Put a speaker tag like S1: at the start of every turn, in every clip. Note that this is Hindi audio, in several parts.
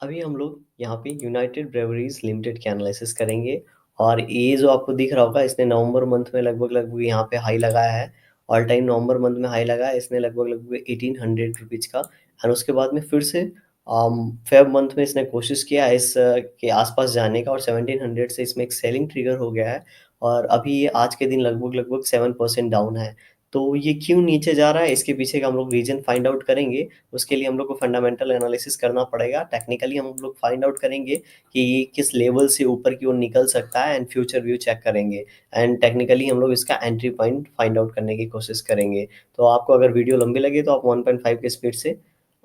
S1: अभी हम लोग यहाँ पे यूनाइटेड ब्रेवरीज लिमिटेड की एनालिसिस करेंगे। और ये जो आपको दिख रहा होगा, इसने नवंबर मंथ में लगभग लगभग यहाँ पे हाई लगाया है। ऑल टाइम नवंबर मंथ में हाई लगाया है इसने लगभग लगभग 1800 रुपीज़ का। एंड उसके बाद में फिर से फेब मंथ में इसने कोशिश किया है इस के आसपास जाने का, और 1700 से इसमें एक सेलिंग ट्रिगर हो गया है। और अभी ये आज के दिन लगभग लगभग 7% डाउन है। तो ये क्यों नीचे जा रहा है, इसके पीछे का हम लोग रीजन फाइंड आउट करेंगे। उसके लिए हम लोग को फंडामेंटल एनालिसिस करना पड़ेगा। टेक्निकली हम लोग फाइंड आउट करेंगे कि ये किस लेवल से ऊपर की ओर निकल सकता है, एंड फ्यूचर व्यू चेक करेंगे। एंड टेक्निकली हम लोग इसका एंट्री पॉइंट फाइंड आउट करने की कोशिश करेंगे। तो आपको अगर वीडियो लंबी लगे तो आप 1.5 के स्पीड से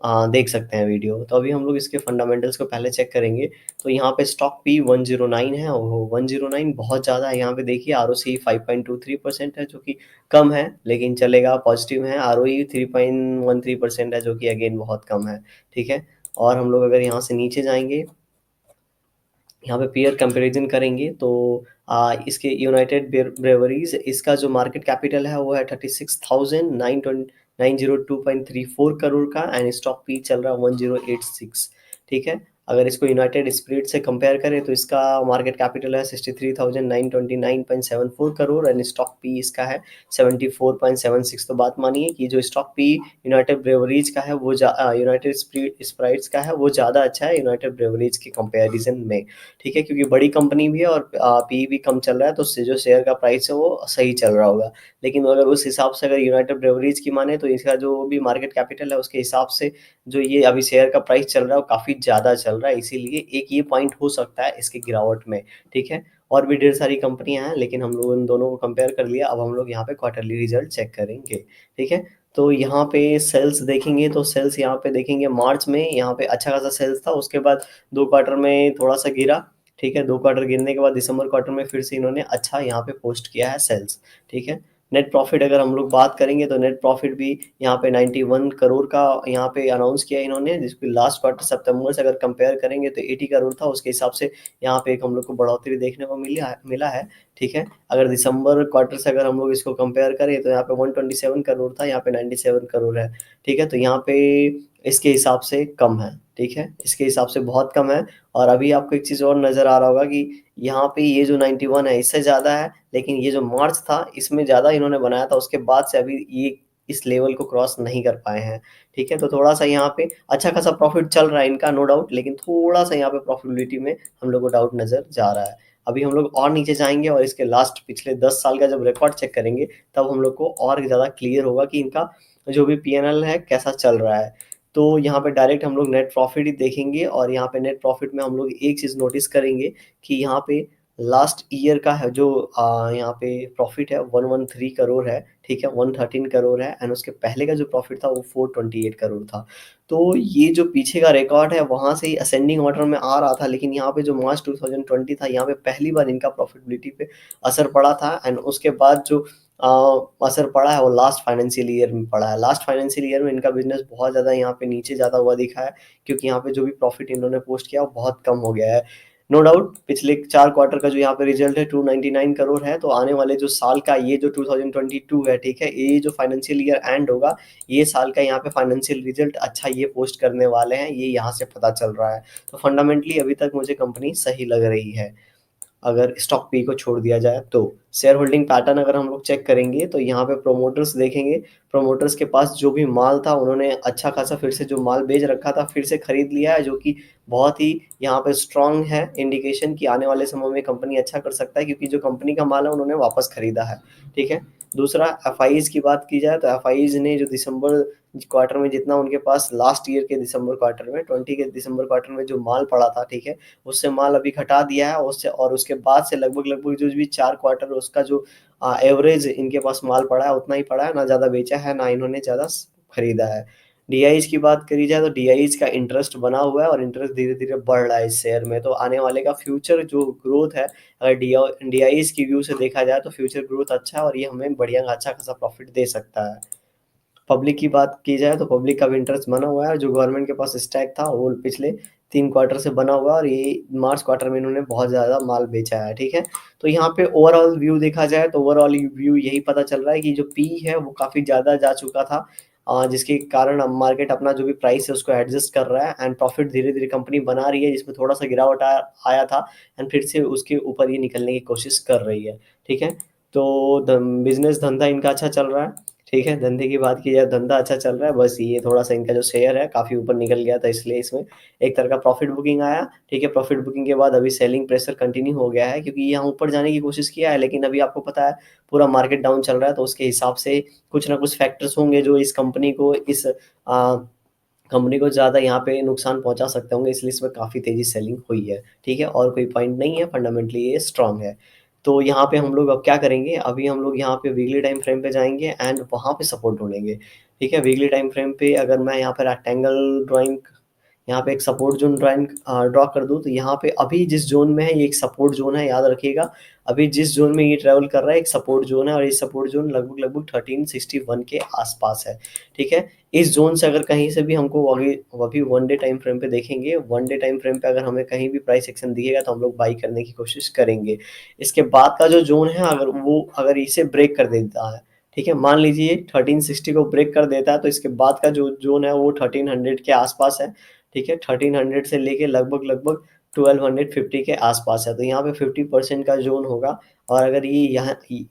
S1: देख सकते हैं वीडियो। तो अभी हम लोग इसके फंडामेंटल्स को पहले चेक करेंगे। तो यहाँ पे स्टॉक पी 109 है, और 109 बहुत ज़्यादा है। यहाँ पे देखिए ROC 5.23% है, जो कि कम है लेकिन चलेगा, पॉजिटिव है। ROE 3.13% है, जो कि अगेन बहुत कम है। ठीक है। और हम लोग अगर यहाँ से नीचे जाएंगे, यहाँ पे पीयर कंपैरिजन करेंगे, तो इसके यूनाइटेड ब्रेवरीज, इसका जो मार्केट कैपिटल है वो है 36,902.34 करोड़ का, एंड स्टॉक पी चल रहा है 1086। ठीक है। अगर इसको यूनाइटेड स्पिरिट से कंपेयर करें तो इसका मार्केट कैपिटल है 63,929.74 करोड़, एंड स्टॉक पी इसका है 74.76। तो बात मानिए कि जो स्टॉक पी यूनाइटेड ब्रेवरीज का है वो यूनाइटेड स्प्राइट्स का है वो ज़्यादा अच्छा है यूनाइटेड ब्रेवरीज के कंपैरिजन में। ठीक है, क्योंकि बड़ी कंपनी भी है और पी भी कम चल रहा है, तो जो शेयर का प्राइस है वो सही चल रहा होगा। लेकिन अगर उस हिसाब से अगर यूनाइटेड ब्रेवरीज की माने, तो इसका जो भी मार्केट कैपिटल है उसके हिसाब से जो ये अभी शेयर का प्राइस चल रहा है वो काफ़ी ज़्यादा चल रहा है, इसीलिए एक ये पॉइंट हो सकता है इसकी गिरावट में। ठीक है। और भी ढेर सारी कंपनियां हैं, लेकिन हम लोग इन दोनों को कंपेयर कर लिया। अब हम लोग यहाँ पे क्वार्टरली रिजल्ट चेक करेंगे। ठीक है। तो यहाँ पे सेल्स देखेंगे, तो सेल्स यहाँ पे देखेंगे मार्च में यहाँ पे अच्छा खासा सेल्स था। उसके बाद 2 क्वार्टर में थोड़ा सा गिरा। ठीक है। 2 क्वार्टर गिरने के बाद दिसंबर क्वार्टर में फिर से इन्होंने अच्छा यहाँ पे पोस्ट किया है सेल्स। ठीक है। नेट प्रॉफिट अगर हम लोग बात करेंगे, तो नेट प्रॉफिट भी यहाँ पे 91 करोड़ का यहाँ पे अनाउंस किया इन्होंने, जिसको लास्ट क्वार्टर सितंबर से अगर कंपेयर करेंगे तो 80 करोड़ था। उसके हिसाब से यहाँ पे एक हम लोग को बढ़ोतरी देखने को मिला है। ठीक है। अगर दिसंबर क्वार्टर से अगर हम लोग इसको कंपेयर करें तो यहाँ पे 127 करोड़ था, यहाँ पे 97 करोड़ है। ठीक है। तो यहाँ पे इसके हिसाब से कम है। ठीक है, इसके हिसाब से बहुत कम है। और अभी आपको एक चीज़ और नज़र आ रहा होगा कि यहाँ पे ये जो 91 है इससे ज़्यादा है, लेकिन ये जो मार्च था इसमें ज़्यादा इन्होंने बनाया था। उसके बाद से अभी ये इस लेवल को क्रॉस नहीं कर पाए हैं। ठीक है। तो थोड़ा सा यहाँ पे अच्छा खासा प्रॉफिट चल रहा है इनका, नो डाउट, लेकिन थोड़ा सा यहाँ पे प्रॉफिटेबिलिटी में हम लोग को डाउट नज़र जा रहा है। अभी हम लोग और नीचे जाएंगे और इसके लास्ट पिछले 10 साल का जब रिकॉर्ड चेक करेंगे, तब हम लोग को और ज़्यादा क्लियर होगा कि इनका जो भी P&L है कैसा चल रहा है। तो यहाँ पे डायरेक्ट हम लोग नेट प्रॉफिट ही देखेंगे, और यहाँ पे नेट प्रॉफिट में हम लोग एक चीज़ नोटिस करेंगे कि यहाँ पे लास्ट ईयर का है जो यहाँ पे प्रॉफिट है 113 करोड़ है। ठीक है। 113 करोड़ है, एंड उसके पहले का जो प्रॉफिट था वो 428 करोड़ था। तो ये जो पीछे का रिकॉर्ड है वहाँ से ही असेंडिंग ऑर्डर में आ रहा था, लेकिन यहाँ पे जो मार्च 2020 था, यहाँ पे पहली बार इनका प्रॉफिटेबिलिटी पे असर पड़ा था। एंड उसके बाद जो असर पड़ा है वो लास्ट फाइनेंशियल ईयर में पड़ा है। लास्ट फाइनेंशियल ईयर में इनका बिजनेस बहुत ज़्यादा यहाँ पे नीचे जाता हुआ दिखा है, क्योंकि यहाँ पे जो भी प्रॉफिट इन्होंने पोस्ट किया वो बहुत कम हो गया है। नो डाउट पिछले 4 क्वार्टर का जो यहाँ पे रिजल्ट है 299 करोड़ है। तो आने वाले जो साल का ये जो 2022 है, ठीक है, ये जो फाइनेंशियल ईयर एंड होगा, ये साल का यहाँ पे फाइनेंशियल रिजल्ट अच्छा ये पोस्ट करने वाले हैं, ये यहाँ से पता चल रहा है। तो फंडामेंटली अभी तक मुझे कंपनी सही लग रही है, अगर स्टॉक पी को छोड़ दिया जाए तो। शेयर होल्डिंग पैटर्न अगर हम लोग चेक करेंगे, तो यहाँ पे प्रोमोटर्स देखेंगे। प्रोमोटर्स के पास जो भी माल था उन्होंने अच्छा खासा फिर से जो माल बेच रखा था फिर से खरीद लिया है, जो कि बहुत ही यहाँ पे स्ट्रांग है इंडिकेशन कि आने वाले समय में कंपनी अच्छा कर सकता है, क्योंकि जो कंपनी का माल है उन्होंने वापस खरीदा है। ठीक है। दूसरा, एफ की बात की जाए तो एफ ने जो दिसंबर क्वार्टर में जितना उनके पास लास्ट ईयर के दिसंबर क्वार्टर में 20 के दिसंबर क्वार्टर में जो माल पड़ा था, ठीक है, उससे माल अभी घटा दिया है उससे। और उसके बाद से लगभग लगभग जो भी 4 क्वार्टर उसका जो एवरेज इनके पास माल पड़ा है उतना ही पड़ा है, ना ज़्यादा बेचा है ना इन्होंने ज़्यादा खरीदा है। डीआईज की बात करी जाए तो डीआईज का इंटरेस्ट बना हुआ है, और इंटरेस्ट धीरे धीरे बढ़ रहा है इस शेयर में। तो आने वाले का फ्यूचर जो ग्रोथ है, अगर डीआईज की व्यू से देखा जाए तो फ्यूचर ग्रोथ अच्छा है, और ये हमें बढ़िया अच्छा खासा प्रॉफिट दे सकता है। पब्लिक की बात की जाए तो पब्लिक का भी इंटरेस्ट बना हुआ है। जो गवर्नमेंट के पास स्टैक था वो पिछले 3 क्वार्टर से बना हुआ है, और ये मार्च क्वार्टर में इन्होंने बहुत ज़्यादा माल बेचा है। ठीक है। तो यहाँ पे ओवरऑल व्यू देखा जाए तो ओवरऑल व्यू यही पता चल रहा है कि जो पी है वो काफ़ी ज़्यादा जा चुका था। जिसके कारण अब मार्केट अपना जो भी प्राइस है उसको एडजस्ट कर रहा है एंड प्रॉफिट धीरे-धीरे कंपनी बना रही है, जिसमें थोड़ा-सा गिरावट आया आया था एंड फिर से उसके ऊपर ये निकलने की कोशिश कर रही है, ठीक है? तो बिज़नेस धंधा इनका अच्छा चल रहा है, ठीक है? धंधे की बात की जाए धंधा अच्छा चल रहा है, बस ये थोड़ा-सा इनका जो शेयर है काफ़ी ऊपर निकल गया था इसलिए इसमें एक तरह का प्रॉफिट बुकिंग आया, ठीक है? प्रॉफिट बुकिंग के बाद अभी सेलिंग प्रेशर कंटिन्यू हो गया है क्योंकि यहाँ ऊपर जाने की कोशिश किया है लेकिन अभी आपको पता है पूरा मार्केट डाउन चल रहा है तो उसके हिसाब से कुछ ना कुछ फैक्टर्स होंगे जो इस कंपनी को कंपनी को ज़्यादा यहाँ पे नुकसान पहुँचा सकते होंगे इसलिए इसमें काफ़ी तेज़ी सेलिंग हुई है, ठीक है? और कोई पॉइंट नहीं है फंडामेंटली ये स्ट्रॉन्ग है। तो यहाँ पे हम लोग अब क्या करेंगे, अभी हम लोग यहाँ पे वीकली टाइम फ्रेम पे जाएँगे एंड वहाँ पे सपोर्ट ढूँढेंगे, ठीक है? वीकली टाइम फ्रेम पे अगर मैं यहाँ पे रेक्टेंगल ड्राइंग यहाँ पे एक सपोर्ट ज़ोन ड्रॉ कर दूँ तो यहाँ पे अभी जिस ज़ोन में है ये एक सपोर्ट ज़ोन है याद रखिएगा। अभी जिस ज़ोन में ये ट्रैवल कर रहा है एक सपोर्ट ज़ोन है और ये सपोर्ट ज़ोन लगभग-लगभग 1361 के आस-पास है, ठीक है? इस ज़ोन से अगर कहीं से भी हमको अभी 1 डे टाइम फ्रेम पे देखेंगे, 1 डे टाइम फ्रेम पे अगर हमें कहीं भी प्राइस एक्शन दिखेगा तो हम लोग बाय करने की कोशिश करेंगे। इसके बाद का जो ज़ोन है अगर इसे ब्रेक कर देता है, ठीक है? मान लीजिए 1360 को ब्रेक कर देता है तो इसके बाद का जो ज़ोन है वो 1300 के आस-पास है, ठीक है? 1300 से लेके लगभग-लगभग 1250 के आस-पास है, तो यहाँ पे 50% का ज़ोन होगा और अगर ये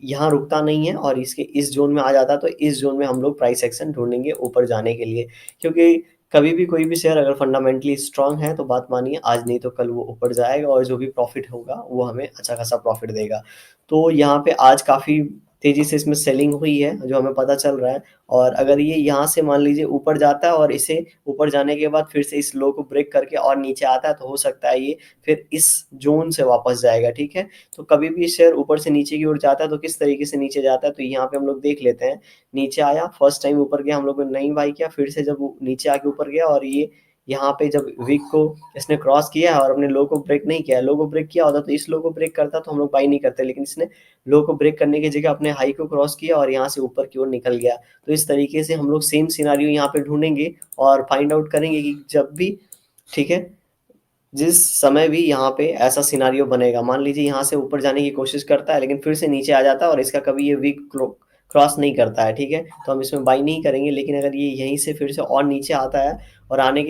S1: यहाँ रुकता नहीं है और इसके इस ज़ोन में आ जाता है, तो इस ज़ोन में हम लोग प्राइस एक्शन ढूँढेंगे ऊपर जाने के लिए। क्योंकि कभी भी कोई भी शेयर अगर फंडामेंटली स्ट्रॉन्ग है, तो बात मानिए आज नहीं तो कल वो ऊपर जाएगा और जो भी प्रॉफ़िट होगा, वो हमें अच्छा खासा प्रॉफ़िट देगा। तो यहाँ पे आज काफ़ी तेज़ी से इसमें सेलिंग हुई है, जो हमें पता चल रहा है और अगर ये यहाँ से मान लीजिए ऊपर जाता है और इसे ऊपर जाने के बाद फिर से इस लो को ब्रेक करके और नीचे आता है, तो हो सकता है ये फिर इस ज़ोन से वापस जाएगा, ठीक है? तो कभी भी शेयर ऊपर से नीचे की ओर जाता है, तो किस तरीके से नीचे जाता है, तो यहाँ पे हम लोग देख लेते हैं। नीचे आया, फर्स्ट टाइम ऊपर गया, हम लोगों ने नहीं बाय किया, फिर से जब वो नीचे आके ऊपर गया और ये यहाँ पे जब विक को इसने क्रॉस किया है और अपने लो को ब्रेक नहीं किया है, लो को ब्रेक किया होता तो इस लो को ब्रेक करता तो हम लोग बाय नहीं करते, लेकिन इसने लो को ब्रेक करने की जगह अपने हाई को क्रॉस किया और यहाँ से ऊपर की ओर निकल गया। तो इस तरीके से हम लोग सेम सिनेरियो यहाँ पे ढूँढेंगे और फाइंड आउट करेंगे कि जब भी ठीक है? जिस समय भी यहाँ पे ऐसा सिनेरियो बनेगा, मान लीजिए यहाँ से ऊपर जाने की कोशिश करता है, लेकिन फिर से नीचे आ जाता है और इसका कभी ये वीक क्रॉस नहीं करता है, ठीक है? तो हम इसमें बाय नहीं करेंगे, लेकिन अगर ये यहीं से फिर से और नीचे आता है और आने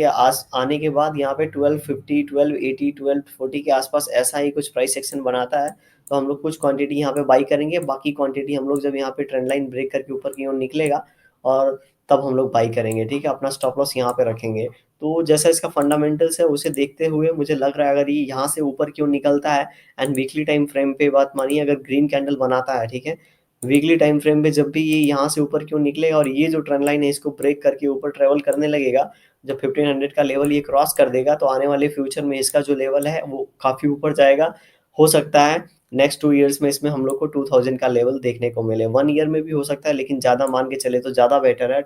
S1: के बाद यहाँ पे 1250, 1280, 1240 के आसपास ऐसा ही कुछ प्राइस एक्शन बनाता है, तो हम लोग कुछ क्वांटिटी यहाँ पे बाय करेंगे, बाकी क्वांटिटी हम लोग जब यहाँ पे ट्रेंड लाइन ब्रेक करके ऊपर की ओर निकलेगा और तब हम लोग बाय करेंगे, ठीक है? अपना स्टॉप लॉस यहाँ पे रखेंगे। तो जैसा इसका फंडामेंटल्स है उसे देखते हुए मुझे लग रहा है अगर ये यहाँ से ऊपर की ओर निकलता है एंड वीकली टाइम फ्रेम पे बात मानिए अगर ग्रीन कैंडल बनाता है, ठीक है? वीकली टाइम फ्रेम पे जब भी ये यहाँ से ऊपर की ओर निकलेगा और ये जो ट्रेंड लाइन है इसको ब्रेक करके ऊपर ट्रैवल करने लगेगा, जब 1500 का लेवल ये क्रॉस कर देगा तो आने वाले फ्यूचर में इसका जो लेवल है वो काफ़ी ऊपर जाएगा। हो सकता है नेक्स्ट 2 ईयर्स में इसमें हम लोग को 2000 का लेवल देखने को मिले। 1 ईयर में भी हो सकता है लेकिन ज़्यादा मान के चले तो ज़्यादा बेटर है।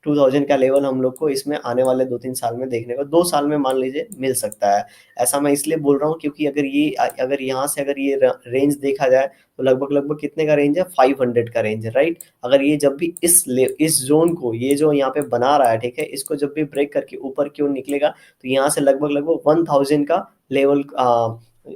S1: 2000 का लेवल हम लोग को इसमें आने वाले 2-3 साल में देखने को 2 साल में मान लीजिए मिल सकता है। ऐसा मैं इसलिए बोल रहा हूँ क्योंकि अगर यहाँ से अगर ये रेंज देखा जाए तो लगभग-लगभग कितने का रेंज है 500 का रेंज है, राइट? अगर ये जब भी इस ज़ोन को ये जो यहाँ पे बना रहा है, ठीक है? इसको जब भी ब्रेक करके ऊपर की ओर निकलेगा तो यहाँ से लगभग-लगभग 1000 का लेवल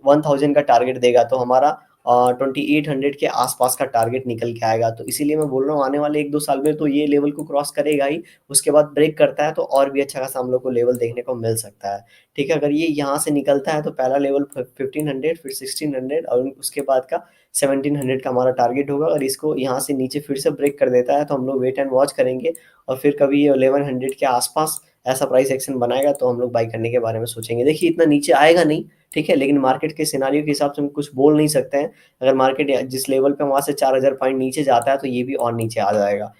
S1: 1000 का टारगेट देगा तो हमारा 2800 के आसपास का टारगेट निकल के आएगा। तो इसीलिए मैं बोल रहा हूँ आने वाले 1-2 साल में तो ये लेवल को क्रॉस करेगा ही, उसके बाद ब्रेक करता है तो और भी अच्छा खासा हम लोग को लेवल देखने को मिल सकता है। ठीक है? अगर ये यहाँ से निकलता है तो पहला लेवल 1500 फिर 1600 और उसके बाद का 1700 का हमारा टारगेट होगा। अगर इसको यहाँ से नीचे फिर से ब्रेक कर देता है तो हम लोग वेट एंड वॉच करेंगे और फिर कभी ये 1100 के आसपास ऐसा प्राइस एक्शन बनाएगा तो हम लोग बाय करने के बारे में सोचेंगे। देखिए इतना नीचे आएगा नहीं, ठीक है? लेकिन मार्केट के सिनेरियो के हिसाब से हम कुछ बोल नहीं सकते हैं। अगर मार्केट जिस लेवल पे वहाँ से 4000 पॉइंट नीचे जाता है तो ये भी और नीचे आ जाएगा।